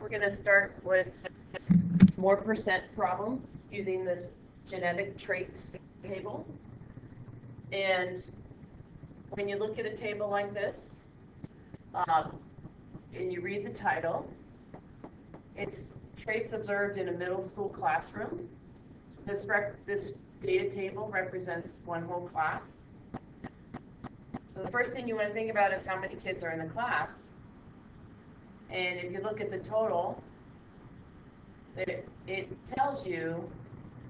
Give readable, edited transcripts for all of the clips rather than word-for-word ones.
we're going to start with more percent problems using this genetic traits table. And when you look at a table like this, and you read the title, it's traits observed in a middle school classroom. So this data table represents one whole class. So the first thing you want to think about is how many kids are in the class. And if you look at the total, it tells you,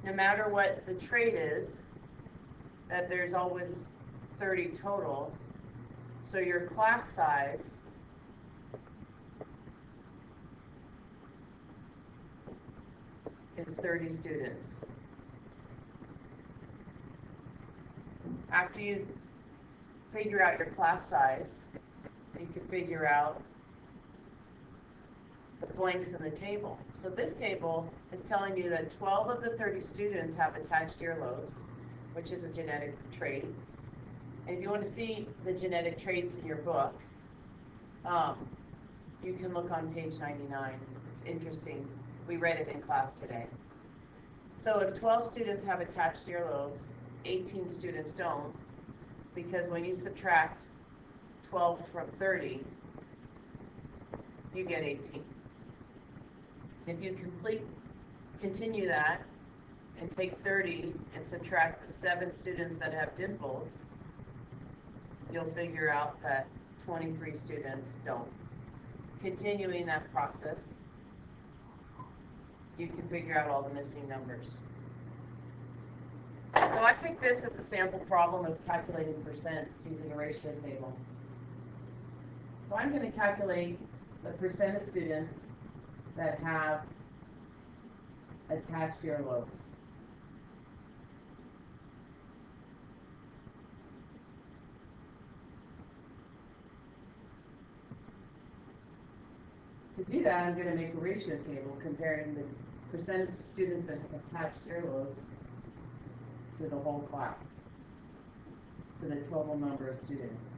no matter what the trait is, that there's always 30 total. So your class size is 30 students. After you figure out your class size, you can figure out the blanks in the table. So this table is telling you that 12 of the 30 students have attached earlobes, which is a genetic trait. And if you want to see the genetic traits in your book, you can look on page 99. It's interesting. We read it in class today. So if 12 students have attached earlobes, 18 students don't, because when you subtract 12 from 30, you get 18. If you continue that and take 30 and subtract the 7 students that have dimples, you'll figure out that 23 students don't. Continuing that process, you can figure out all the missing numbers. So I picked this as a sample problem of calculating percents using a ratio table. So I'm going to calculate the percent of students that have attached earlobes. To do that, I'm going to make a ratio table comparing the percentage of students that have attached earlobes to the whole class, to the total number of students.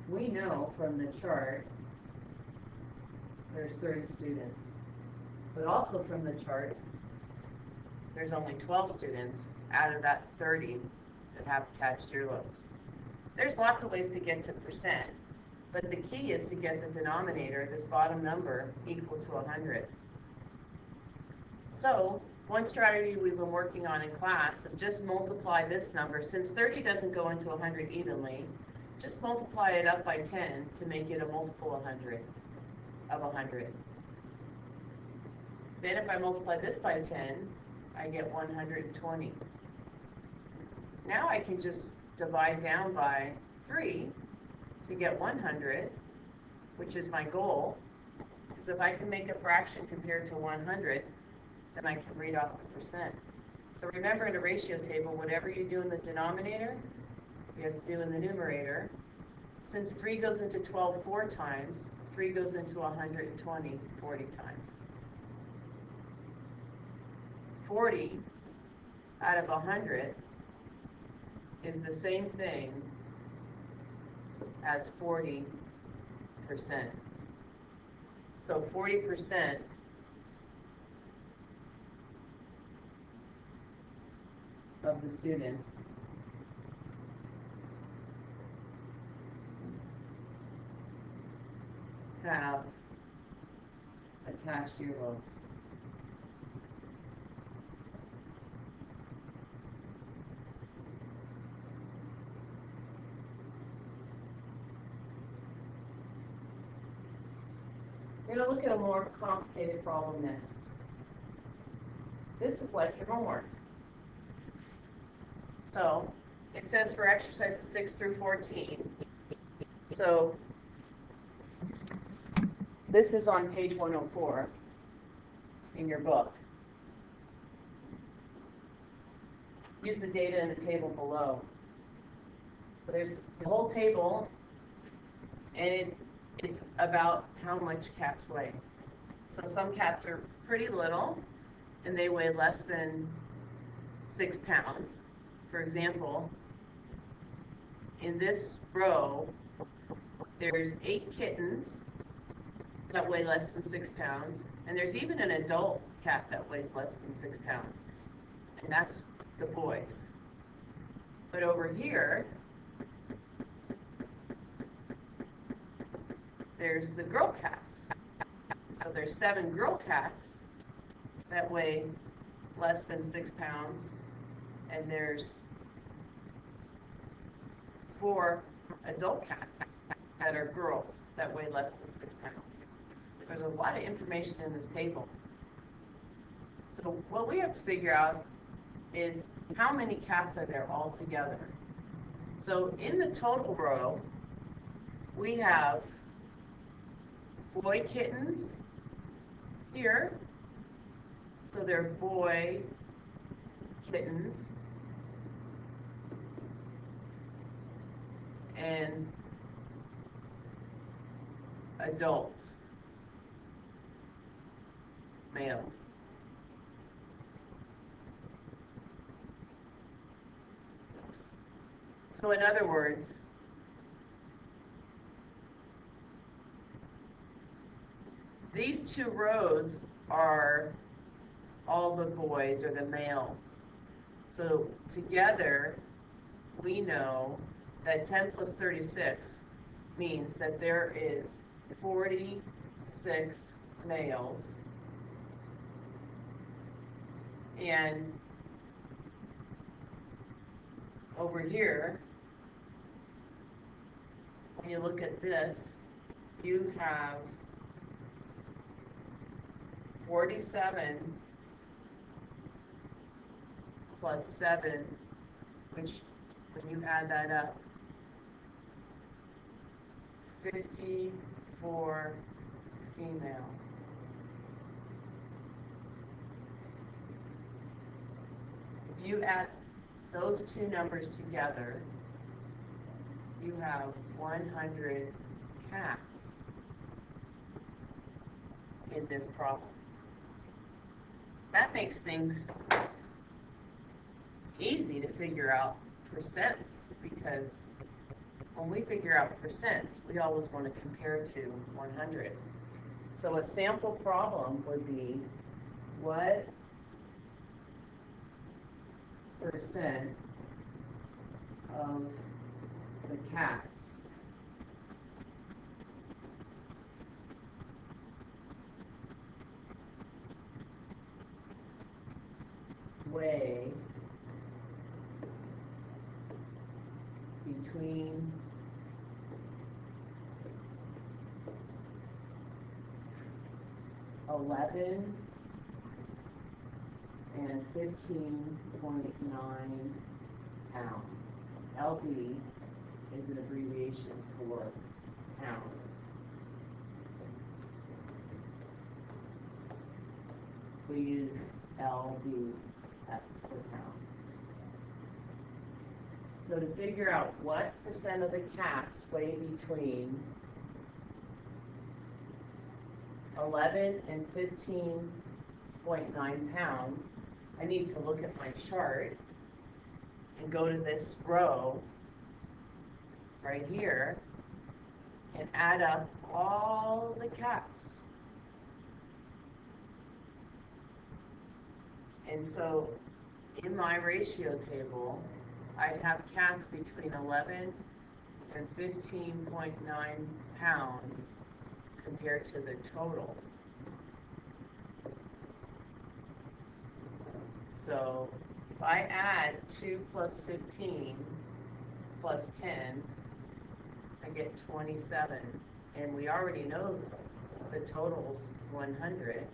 We know from the chart there's 30 students, but also from the chart there's only 12 students out of that 30 that have attached earlobes. There's lots of ways to get to percent, but the key is to get the denominator, this bottom number, equal to 100. So one strategy we've been working on in class is just multiply this number. Since 30 doesn't go into 100 evenly, just multiply it up by 10 to make it a multiple of 100. Then if I multiply this by 10, I get 120. Now I can just divide down by 3 to get 100, which is my goal. Because if I can make a fraction compared to 100, then I can read off the percent. So remember, in a ratio table, whatever you do in the denominator, you have to do in the numerator. Since 3 goes into 12 4 times, 3 goes into 120 40 times. 40 out of 100 is the same thing as 40%. So 40% of the students have attached earlobes. We're going to look at a more complicated problem next. This is like your homework. So it says for exercises 6 through 14. So this is on page 104 in your book. Use the data in the table below. So there's the whole table, and it's about how much cats weigh. So some cats are pretty little, and they weigh less than 6 pounds. For example, in this row, there's 8 kittens that weigh less than 6 pounds, and there's even an adult cat that weighs less than 6 pounds, and that's the boys. But over here, there's the girl cats. So there's 7 girl cats that weigh less than 6 pounds, and there's 4 adult cats that are girls that weigh less than 6 pounds. There's a lot of information in this table. So what we have to figure out is how many cats are there altogether. So in the total row, we have boy kittens here. So they're boy kittens. And adult males. So in other words, these 2 rows are all the boys or the males. So together, we know that 10 plus 36 means that there is 46 males. And over here, when you look at this, you have 47 plus 7, which, when you add that up, 54 females. If you add those 2 numbers together, you have 100 cats in this problem. That makes things easy to figure out percents, because when we figure out percents, we always want to compare to 100. So a sample problem would be, what percent of the cats weigh between 11 and 15.9 pounds. LB is an abbreviation for pounds. We use LBS for pounds. So to figure out what percent of the cats weigh between 11 and 15.9 pounds, I need to look at my chart and go to this row right here and add up all the cats. And so in my ratio table, I'd have cats between 11 and 15.9 pounds compared to the total. So if I add 2 plus 15 plus 10, I get 27. And we already know the total's 100.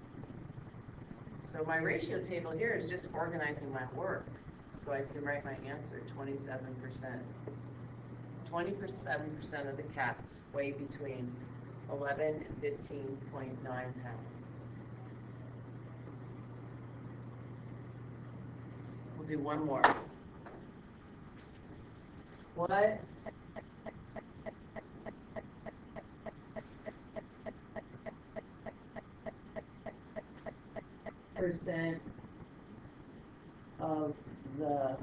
So my ratio table here is just organizing my work. So I can write my answer, 27%. 27% of the cats weigh between 11 and 15.9 pounds. We'll do one more. What percent of the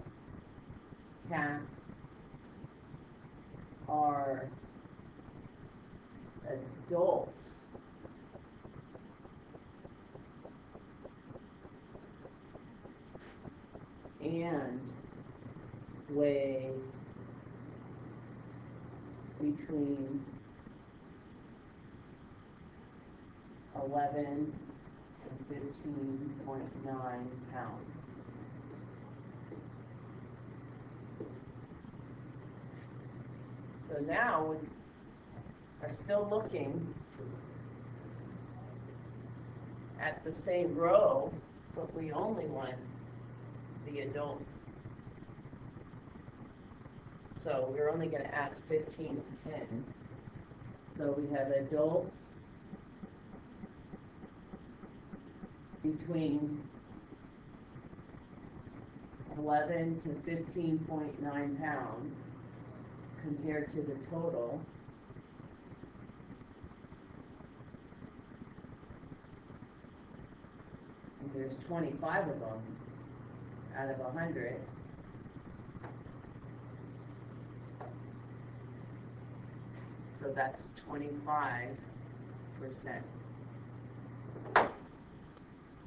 cats are adults and weigh between 11 and 15.9 pounds. So now we are still looking at the same row, but we only want the adults. So we're only going to add 15 to 10. So we have adults between 11 to 15.9 pounds compared to the total. And there's 25 of them out of 100. So that's 25%.